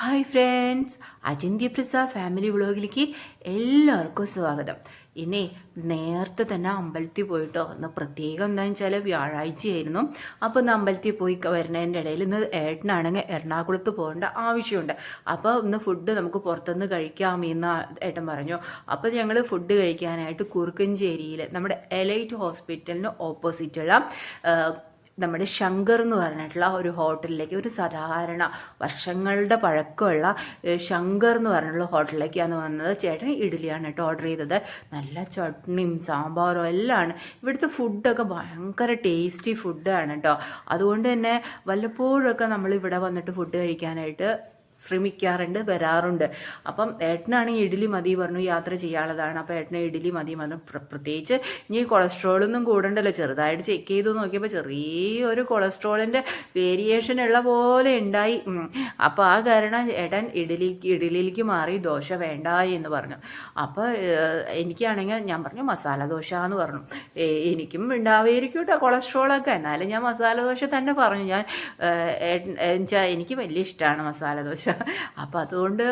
Hi friends, അജിന്ത്യ Prasad family വ്ളോഗിലേക്ക് എല്ലാവർക്കും സ്വാഗതം. ഇനി നേരത്തെ തന്നെ അമ്പലത്തിൽ പോയിട്ടോ. ഇന്ന് പ്രത്യേകം എന്താണെന്ന് വെച്ചാൽ വ്യാഴാഴ്ചയായിരുന്നു. അപ്പോൾ ഇന്ന് അമ്പലത്തിൽ പോയി വരുന്നതിൻ്റെ ഇടയിൽ ഇന്ന് ഏട്ടനാണെങ്കിൽ എറണാകുളത്ത് പോകേണ്ട ആവശ്യമുണ്ട്. അപ്പോൾ ഇന്ന് ഫുഡ് നമുക്ക് പുറത്തുനിന്ന് കഴിക്കാമെന്ന് ഏട്ടൻ പറഞ്ഞു. അപ്പോൾ ഞങ്ങൾ ഫുഡ് കഴിക്കാനായിട്ട് കുറുക്കഞ്ചേരിയിൽ നമ്മുടെ എലൈറ്റ് ഹോസ്പിറ്റലിന് ഓപ്പോസിറ്റുള്ള നമ്മുടെ ശങ്കർ എന്ന് പറഞ്ഞിട്ടുള്ള ഒരു ഹോട്ടലിലേക്ക്, ഒരു സാധാരണ വർഷങ്ങളുടെ പഴക്കമുള്ള ശങ്കർ എന്ന് പറഞ്ഞിട്ടുള്ള ഹോട്ടലിലേക്കാണ് വന്നത്. ചേട്ടൻ ഇഡ്ഡലിയാണ് കേട്ടോ ഓർഡർ ചെയ്തത്. നല്ല ചട്നിയും സാമ്പാറും എല്ലാം ആണ്. ഇവിടുത്തെ ഫുഡൊക്കെ ഭയങ്കര ടേസ്റ്റി ഫുഡാണ് കേട്ടോ. അതുകൊണ്ട് തന്നെ വല്ലപ്പോഴൊക്കെ നമ്മൾ ഇവിടെ വന്നിട്ട് ഫുഡ് കഴിക്കാനായിട്ട് ശ്രമിക്കാറുണ്ട്, വരാറുണ്ട്. അപ്പം ഏട്ടനാണെങ്കിൽ ഇഡ്ഡലി മതി പറഞ്ഞു, യാത്ര ചെയ്യാനുള്ളതാണ്. അപ്പോൾ ഏട്ടന് ഇഡ്ഡലി മതി പറഞ്ഞു. പ്രത്യേകിച്ച് ഇനി കൊളസ്ട്രോളൊന്നും കൂടണ്ടല്ലോ. ചെറുതായിട്ട് ചെക്ക് ചെയ്തു നോക്കിയപ്പോൾ ചെറിയൊരു കൊളസ്ട്രോളിൻ്റെ വേരിയേഷൻ ഉള്ള പോലെ ഉണ്ടായി. അപ്പോൾ ആ കാരണം ഏട്ടൻ ഇഡ്ഡലിയിലേക്ക് മാറി, ദോശ വേണ്ട എന്ന് പറഞ്ഞു. അപ്പോൾ എനിക്കാണെങ്കിൽ ഞാൻ പറഞ്ഞു മസാല ദോശ എന്ന് പറഞ്ഞു. എനിക്കും ഉണ്ടാവുമായിരിക്കും കേട്ടോ കൊളസ്ട്രോളൊക്കെ, എന്നാലും ഞാൻ മസാല ദോശ തന്നെ പറഞ്ഞു. ഞാൻ എനിക്ക് വലിയ ഇഷ്ടമാണ് മസാല ദോശ. അപ്പം അതുകൊണ്ട്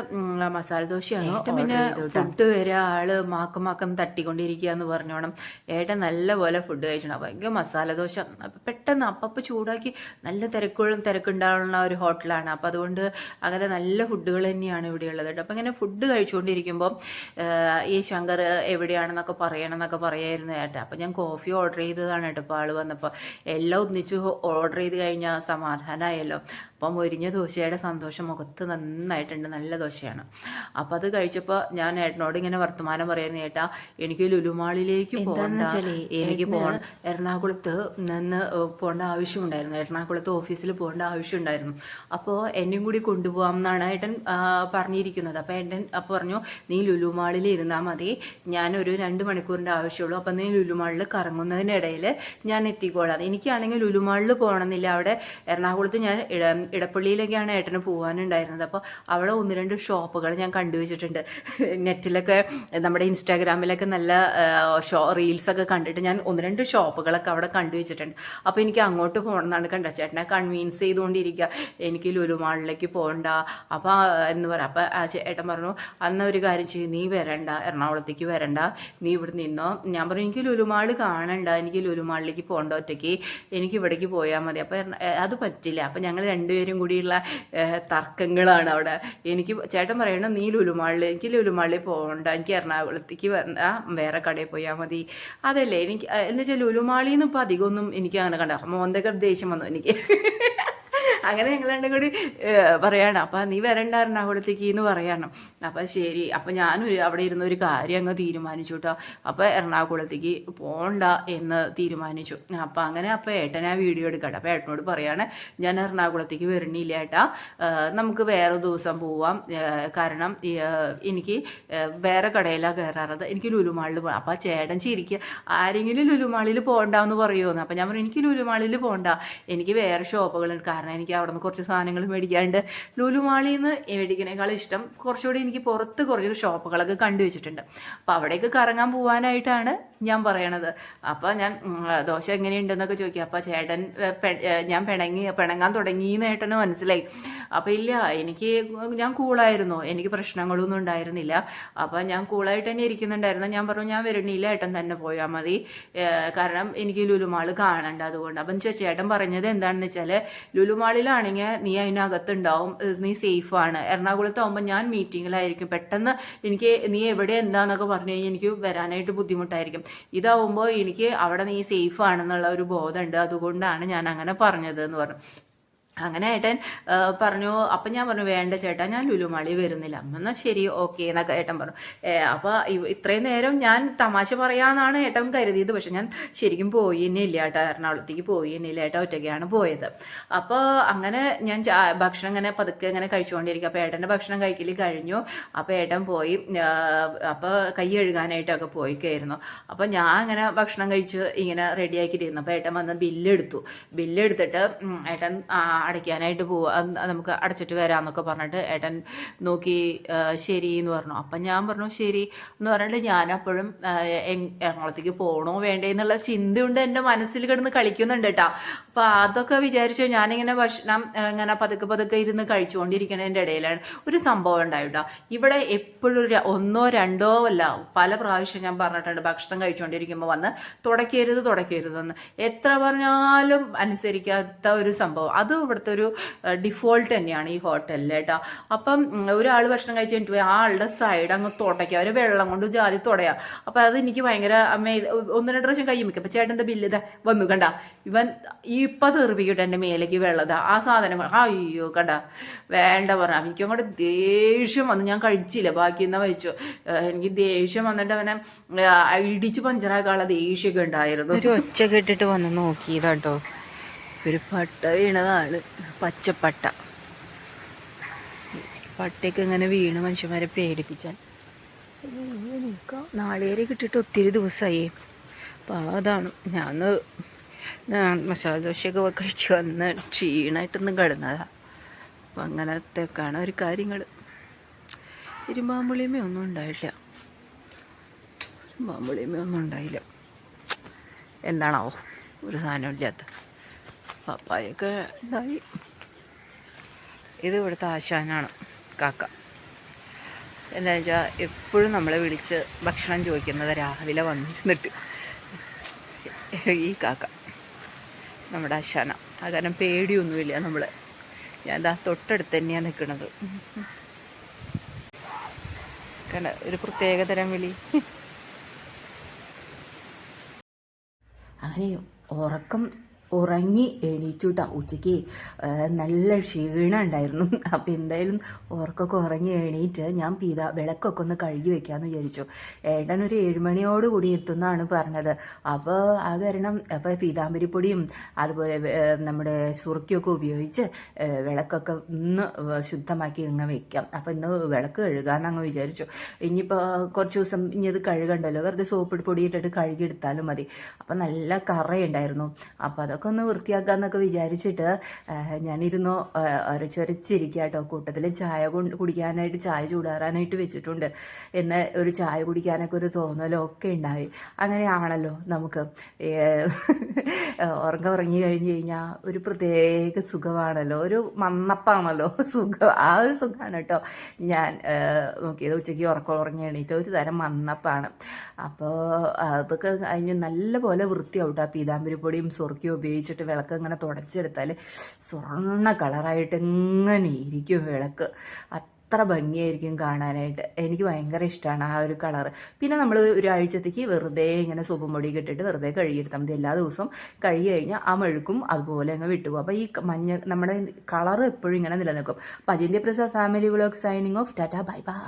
മസാല ദോശയാണ്. പിന്നെ ഫുഡ് വരെ ആള് മാക്കം തട്ടിക്കൊണ്ടിരിക്കുക എന്ന് പറഞ്ഞോണം. ഏട്ടൻ നല്ലപോലെ ഫുഡ് കഴിച്ചിട്ടുണ്ട്. ഭയങ്കര മസാല ദോശ പെട്ടെന്ന് അപ്പം ചൂടാക്കി, നല്ല തിരക്കുണ്ടാവുന്ന ഒരു ഹോട്ടലാണ്. അപ്പം അതുകൊണ്ട് അങ്ങനെ നല്ല ഫുഡുകൾ തന്നെയാണ് ഇവിടെ ഉള്ളത് കേട്ടോ. അപ്പം ഇങ്ങനെ ഫുഡ് കഴിച്ചുകൊണ്ടിരിക്കുമ്പോൾ ഈ ശങ്കർ എവിടെയാണെന്നൊക്കെ പറയണമെന്നൊക്കെ പറയായിരുന്നു ഏട്ടാ. അപ്പം ഞാൻ കോഫി ഓർഡർ ചെയ്തതാണ് കേട്ടോ. അപ്പോൾ ആൾ വന്നപ്പോൾ എല്ലാം ഒന്നിച്ച് ഓർഡർ ചെയ്ത് കഴിഞ്ഞാൽ സമാധാനമായല്ലോ. അപ്പം മൊരിഞ്ഞ ദോശയുടെ സന്തോഷം മുഖത്ത് നന്നായിട്ടുണ്ട്. നല്ല ദോശയാണ്. അപ്പോൾ അത് കഴിച്ചപ്പോൾ ഞാൻ ഏട്ടനോട് ഇങ്ങനെ വർത്തമാനം പറയുന്ന ഏട്ടാ, എനിക്ക് ലുലുമാളിലേക്ക് പോകണ്ട, എനിക്ക് എറണാകുളത്ത് നിന്ന് പോകേണ്ട ആവശ്യമുണ്ടായിരുന്നു. എറണാകുളത്ത് ഓഫീസിൽ പോകേണ്ട ആവശ്യമുണ്ടായിരുന്നു. അപ്പോൾ എന്നെയും കൂടി കൊണ്ടുപോകാം എന്നാണ് ഏട്ടൻ പറഞ്ഞിരിക്കുന്നത്. അപ്പോൾ ഏട്ടൻ പറഞ്ഞു, നീ ലുലുമാളിൽ ഇരുന്നാൽ മതി, ഞാനൊരു 2 മണിക്കൂറിൻ്റെ ആവശ്യമുള്ളൂ. അപ്പം നീ ലുലുമാളിൽ കറങ്ങുന്നതിനിടയിൽ ഞാൻ എത്തിക്കോളാം. എനിക്കാണെങ്കിൽ ലുലുമാളിൽ പോകണമെന്നില്ല. അവിടെ എറണാകുളത്ത് ഞാൻ ഇടപ്പള്ളിയിലേക്കാണ് ഏട്ടന് പോകാനുണ്ടായിരുന്നത്. അപ്പോൾ അവിടെ 1-2 ഷോപ്പുകൾ ഞാൻ കണ്ടുവച്ചിട്ടുണ്ട്. നെറ്റിലൊക്കെ നമ്മുടെ ഇൻസ്റ്റാഗ്രാമിലൊക്കെ നല്ല റീൽസൊക്കെ കണ്ടിട്ട് ഞാൻ 1-2 ഷോപ്പുകളൊക്കെ അവിടെ കണ്ടുവച്ചിട്ടുണ്ട്. അപ്പോൾ എനിക്ക് അങ്ങോട്ട് പോകണമെന്നാണ് കണ്ട. ചേട്ടനെ കൺവീൻസ് ചെയ്തുകൊണ്ടിരിക്കുക, എനിക്ക് ലുലുമാളിലേക്ക് പോകണ്ട അപ്പോൾ എന്ന് പറയാം. അപ്പോൾ ആ ചേട്ടൻ പറഞ്ഞു, അന്ന് ഒരു കാര്യം ചെയ്യും, നീ വരണ്ട, എറണാകുളത്തേക്ക് വരണ്ട, നീ ഇവിടെ നിന്നോ. ഞാൻ പറഞ്ഞു, എനിക്ക് ലുലുമാൾ കാണണ്ട, എനിക്ക് ലുലുമാളിലേക്ക് പോകണ്ട ഒറ്റയ്ക്ക്, എനിക്ക് ഇവിടേക്ക് പോയാൽ മതി. അപ്പോൾ അത് പറ്റില്ല. അപ്പോൾ ഞങ്ങൾ രണ്ടുപേരും കൂടിയുള്ള തർക്കങ്ങളാണ് അവിടെ. എനിക്ക് ചേട്ടൻ പറയണം, നീ ലുലുമാളിൽ, എനിക്ക് ലുലുമാളിൽ പോകണ്ട, എനിക്ക് എറണാകുളത്തേക്ക് വേറെ കടയിൽ പോയാൽ മതി. അതല്ലേ എനിക്ക് എന്ന് വെച്ചാൽ ലുലുമാളിൽ നിന്ന് ഇപ്പോൾ അധികമൊന്നും എനിക്ക് അങ്ങനെ കണ്ട മോന്തൊക്കെ ദേഷ്യം വന്നു എനിക്ക്. അങ്ങനെ ഞങ്ങൾ രണ്ടും കൂടി പറയണം. അപ്പം നീ വരണ്ട എറണാകുളത്തേക്ക് എന്ന് പറയണം. അപ്പം ശരി. അപ്പം ഞാനും അവിടെ ഇരുന്ന ഒരു കാര്യം അങ്ങ് തീരുമാനിച്ചു കേട്ടോ. അപ്പോൾ എറണാകുളത്തേക്ക് പോകണ്ട എന്ന് തീരുമാനിച്ചു. അപ്പം അങ്ങനെ അപ്പോൾ ഏട്ടൻ ആ വീഡിയോ എടുക്കട്ടെ. അപ്പോൾ ഏട്ടനോട് പറയാണ്, ഞാൻ എറണാകുളത്തേക്ക് വരണില്ല ഏട്ടാ, നമുക്ക് വേറെ ദിവസം പോവാം, കാരണം എനിക്ക് വേറെ കടയിലാണ് കയറാറത്, എനിക്ക് ലുലുമാളിൽ പോകാം. അപ്പോൾ ചേട്ടൻ ചിരിക്കുക, ആരെങ്കിലും ലുലുമാളിൽ പോകണ്ടെന്ന് പറയുമെന്ന്. അപ്പം ഞാൻ പറഞ്ഞു, എനിക്ക് ലുലുമാളിൽ പോകണ്ട, എനിക്ക് വേറെ ഷോപ്പുകളുണ്ട്, കാരണം എനിക്ക് അവിടെ നിന്ന് കുറച്ച് സാധനങ്ങൾ മേടിക്കാണ്ട്. ലുലുമാളിൽ നിന്ന് മേടിക്കുന്നതിനേക്കാളും ഇഷ്ടം കുറച്ചുകൂടി എനിക്ക് പുറത്ത് കുറച്ച് ഷോപ്പുകളൊക്കെ കണ്ടുവച്ചിട്ടുണ്ട്. അപ്പോൾ അവിടേക്ക് കറങ്ങാൻ പോകാനായിട്ടാണ് ഞാൻ പറയണത്. അപ്പോൾ ഞാൻ ദോശ എങ്ങനെയുണ്ടെന്നൊക്കെ ചോദിക്കുക. അപ്പോൾ ചേട്ടൻ ഞാൻ പിണങ്ങാൻ തുടങ്ങിയെന്ന് ഏട്ടന് മനസ്സിലായി. അപ്പോൾ ഇല്ല, ഞാൻ കൂളായിരുന്നു, എനിക്ക് പ്രശ്നങ്ങളൊന്നും ഉണ്ടായിരുന്നില്ല. അപ്പോൾ ഞാൻ കൂളായിട്ട് തന്നെ ഇരിക്കുന്നുണ്ടായിരുന്നു. ഞാൻ പറഞ്ഞു, ഞാൻ വരണില്ല, ഏട്ടൻ തന്നെ പോയാൽ മതി, കാരണം എനിക്ക് ലുലുമാൾ കാണണ്ട അതുകൊണ്ട്. അപ്പം ചേട്ടൻ പറഞ്ഞത് എന്താണെന്ന് വെച്ചാൽ, ലുലുമാളിലാണെങ്കിൽ നീ അതിനകത്തുണ്ടാവും, നീ സേഫാണ്. എറണാകുളത്താവുമ്പോൾ ഞാൻ മീറ്റിങ്ങിലായിരിക്കും, പെട്ടെന്ന് എനിക്ക് നീ എവിടെ എന്താണെന്നൊക്കെ പറഞ്ഞു കഴിഞ്ഞാൽ എനിക്ക് വരാനായിട്ട് ബുദ്ധിമുട്ടായിരിക്കും. ഇതാവുമ്പോൾ എനിക്ക് അവിടെ നീ സേഫ് ആണെന്നുള്ള ഒരു ബോധമുണ്ട്, അതുകൊണ്ടാണ് ഞാൻ അങ്ങനെ പറഞ്ഞത് എന്ന് പറഞ്ഞു. അങ്ങനെ ഏട്ടൻ പറഞ്ഞു. അപ്പം ഞാൻ പറഞ്ഞു, വേണ്ട ചേട്ടാ, ഞാൻ ലുലുമാളി വരുന്നില്ല. എന്നാൽ ശരി, ഓക്കെ എന്നൊക്കെ ഏട്ടൻ പറഞ്ഞു. അപ്പോൾ ഇത്രയും നേരം ഞാൻ തമാശ പറയാമെന്നാണ് ഏട്ടൻ കരുതിയത്. പക്ഷെ ഞാൻ ശരിക്കും പോയി തന്നെ ഇല്ല ഏട്ടാ, എറണാകുളത്തേക്ക് പോയി തന്നെ ഇല്ല ഏട്ടാ, ഒറ്റയ്ക്കാണ് പോയത്. അപ്പോൾ അങ്ങനെ ഞാൻ ഭക്ഷണം ഇങ്ങനെ പതുക്കെ ഇങ്ങനെ കഴിച്ചുകൊണ്ടിരിക്കും. അപ്പോൾ ഏട്ടൻ്റെ ഭക്ഷണം കഴിക്കൽ കഴിഞ്ഞു. അപ്പോൾ ഏട്ടൻ പോയി, അപ്പോൾ കൈ കഴുകാനായിട്ടൊക്കെ പോയിക്കായിരുന്നു. അപ്പോൾ ഞാൻ ഇങ്ങനെ ഭക്ഷണം കഴിച്ച് ഇങ്ങനെ റെഡിയാക്കിയിട്ടിരുന്നു. അപ്പോൾ ഏട്ടൻ വന്ന് ബില്ലെടുത്തിട്ട് ഏട്ടൻ അടയ്ക്കാനായിട്ട് പോവാം, നമുക്ക് അടച്ചിട്ട് വരാമെന്നൊക്കെ പറഞ്ഞിട്ട് ഏട്ടൻ നോക്കി ശരി എന്ന് പറഞ്ഞു. അപ്പം ഞാൻ പറഞ്ഞു ശരി എന്ന് പറഞ്ഞിട്ട് ഞാൻ അപ്പോഴും എറണാകുളത്തേക്ക് പോകണോ വേണ്ടേ എന്നുള്ള ചിന്തയുണ്ട് എൻ്റെ മനസ്സിൽ കിടന്ന് കളിക്കുന്നുണ്ട് കേട്ടോ. അപ്പോൾ അതൊക്കെ വിചാരിച്ചു ഞാനിങ്ങനെ ഭക്ഷണം ഇങ്ങനെ പതുക്കെ പതുക്കെ ഇരുന്ന് കഴിച്ചുകൊണ്ടിരിക്കുന്നതിൻ്റെ ഇടയിലാണ് ഒരു സംഭവം ഉണ്ടായിട്ടോ. ഇവിടെ എപ്പോഴും ഒന്നോ രണ്ടോ അല്ല പല പ്രാവശ്യം ഞാൻ പറഞ്ഞിട്ടുണ്ട് ഭക്ഷണം കഴിച്ചുകൊണ്ടിരിക്കുമ്പോൾ വന്ന് തുടയ്ക്കരുതെന്ന് എത്ര പറഞ്ഞാലും അനുസരിക്കാത്ത ഒരു സംഭവം. അത് ഇവിടുത്തെ ഒരു ഡിഫോൾട്ട് തന്നെയാണ് ഈ ഹോട്ടലിൽ കേട്ടോ. അപ്പം ഒരാൾ ഭക്ഷണം കഴിച്ച് കഴിഞ്ഞിട്ട് പോയി ആ ആളുടെ സൈഡ് അങ്ങ് തുടയ്ക്കുക, അവർ വെള്ളം കൊണ്ട് ജാതി തുടയാ. അപ്പം അത് എനിക്ക് ഭയങ്കര ഒന്ന് രണ്ട് പ്രാവശ്യം കൈ വയ്ക്കും. അപ്പം ചേട്ടൻ്റെ ബില്ല് ഇതാ വന്നു കണ്ട, ഇവൻ ഇപ്പം തെറിപ്പിക്കട്ടെ എൻ്റെ മേലേക്ക് വെള്ളതാ ആ സാധനം അയ്യോ കണ്ട വേണ്ട പറഞ്ഞ എനിക്കും കൂടെ ദേഷ്യം വന്നു. ഞാൻ കഴിച്ചില്ല, ബാക്കി എന്നാ വെച്ചു. എനിക്ക് ദേഷ്യം വന്നിട്ട് അവനെ ഇടിച്ച് പഞ്ചറാക്കാനുള്ള ദേഷ്യമൊക്കെ ഉണ്ടായിരുന്നു. ഒരു ഒച്ച കേട്ടിട്ട് വന്ന് നോക്കിയതാട്ടോ, ഒരു പട്ട വീണതാണ്, പച്ചപ്പട്ട. പട്ടയൊക്കെ ഇങ്ങനെ വീണ് മനുഷ്യന്മാരെ പേടിപ്പിച്ചാൽ നാളേരെ കിട്ടിയിട്ട് ഒത്തിരി ദിവസമായി. അപ്പോൾ അതാണ് ഞാൻ മസാല ദോശയൊക്കെ കഴിച്ച് വന്ന് ക്ഷീണമായിട്ടൊന്നും കിടന്നതാണ്. അപ്പം അങ്ങനത്തെയൊക്കെയാണ് ഒരു കാര്യങ്ങൾ. ഇരുമ്പാമ്പുളിമയൊന്നും ഉണ്ടായില്ല, ഇരുമ്പാമ്പുളിമയൊന്നും ഉണ്ടായില്ല. എന്താണാവോ ഒരു സാധനമില്ലാത്ത. പപ്പായൊക്കെ ഉണ്ടായി. ഇത് ഇവിടുത്തെ ആശാനാണ് കാക്ക. എന്താ വെച്ചാൽ എപ്പോഴും നമ്മളെ വിളിച്ച് ഭക്ഷണം ചോദിക്കുന്നത് രാവിലെ വന്നിരുന്നിട്ട് ഈ കാക്ക നമ്മുടെ ആശാന. ആ കാരണം പേടിയൊന്നുമില്ല നമ്മൾ. ഞാൻ എന്താ തൊട്ടടുത്ത് തന്നെയാണ് നിൽക്കുന്നത്. കണ്ട ഒരു പ്രത്യേകതരം വിളി. അങ്ങനെ ഉറങ്ങി എണീറ്റു കേട്ടോ. ഉച്ചയ്ക്ക് നല്ല ക്ഷീണം ഉണ്ടായിരുന്നു. അപ്പോൾ എന്തായാലും ഉറക്കമൊക്കെ ഉറങ്ങി എണീറ്റ് ഞാൻ വിളക്കൊക്കെ ഒന്ന് കഴുകി വെക്കാമെന്ന് വിചാരിച്ചു. ഏട്ടൻ ഒരു 7 മണിയോടുകൂടി എത്തുമെന്നാണ് പറഞ്ഞത്. അപ്പോൾ ആ കാരണം അപ്പോൾ പീതാമ്പരിപ്പൊടിയും അതുപോലെ നമ്മുടെ സുറുക്കിയൊക്കെ ഉപയോഗിച്ച് വിളക്കൊക്കെ ഒന്ന് ശുദ്ധമാക്കി ഇങ്ങ് വെക്കാം. അപ്പോൾ ഇന്ന് വിളക്ക് കഴുകാമെന്നങ്ങ് വിചാരിച്ചു. ഇനിയിപ്പോൾ കുറച്ച് ദിവസം ഇനി അത് കഴുകണ്ടല്ലോ, വെറുതെ സോപ്പ് പൊടിയിട്ടിട്ട് കഴുകിയെടുത്താലും മതി. അപ്പം നല്ല കറയുണ്ടായിരുന്നു. അപ്പോൾ അതൊക്കെ ഒന്ന് വൃത്തിയാക്കാമെന്നൊക്കെ വിചാരിച്ചിട്ട് ഞാനിരുന്നു അരച്ചൊരച്ചിരിക്കുക കേട്ടോ. കൂട്ടത്തിൽ ചായ കുടിക്കാനായിട്ട് ചായ ചൂടാറാനായിട്ട് വെച്ചിട്ടുണ്ട്. എന്നാൽ ഒരു ചായ കുടിക്കാനൊക്കെ ഒരു തോന്നലൊക്കെ ഉണ്ടായി. അങ്ങനെയാണല്ലോ നമുക്ക്. ഉറങ്ങി കഴിഞ്ഞ് കഴിഞ്ഞാൽ ഒരു പ്രത്യേക സുഖമാണല്ലോ, ഒരു മന്നപ്പാണല്ലോ സുഖം. ആ ഒരു സുഖമാണ് കേട്ടോ ഞാൻ നോക്കിയത്. ഉച്ചയ്ക്ക് ഉറങ്ങി എണീറ്റ് ഒരു തരം മന്നപ്പാണ്. അപ്പോൾ അതൊക്കെ കഴിഞ്ഞ് നല്ലപോലെ വൃത്തിയാവും കേട്ടോ. പീതാമ്പരിപ്പൊടിയും സുറുക്കിയും ഉപയോഗിച്ചിട്ട് വിളക്ക് ഇങ്ങനെ തുടച്ചെടുത്താൽ സ്വർണ്ണ കളറായിട്ട് ഇങ്ങനെ ഇരിക്കും വിളക്ക്. അത്ര ഭംഗിയായിരിക്കും കാണാനായിട്ട്. എനിക്ക് ഭയങ്കര ഇഷ്ടമാണ് ആ ഒരു കളറ്. പിന്നെ നമ്മൾ ഒരാഴ്ചത്തേക്ക് വെറുതെ ഇങ്ങനെ സോപ്പും പൊടിയൊക്കെ ഇട്ടിട്ട് വെറുതെ കഴുകിയെടുത്താൽ മതി. എല്ലാ ദിവസവും കഴുകി കഴിഞ്ഞാൽ ആ മെഴുക്കും അതുപോലെ അങ്ങ് വിട്ടുപോകും. അപ്പോൾ ഈ നമ്മുടെ കളറ് എപ്പോഴും ഇങ്ങനെ നിലനിൽക്കും. അപ്പോൾ Ajinthya Prasad family vlog signing off. Tata bye by.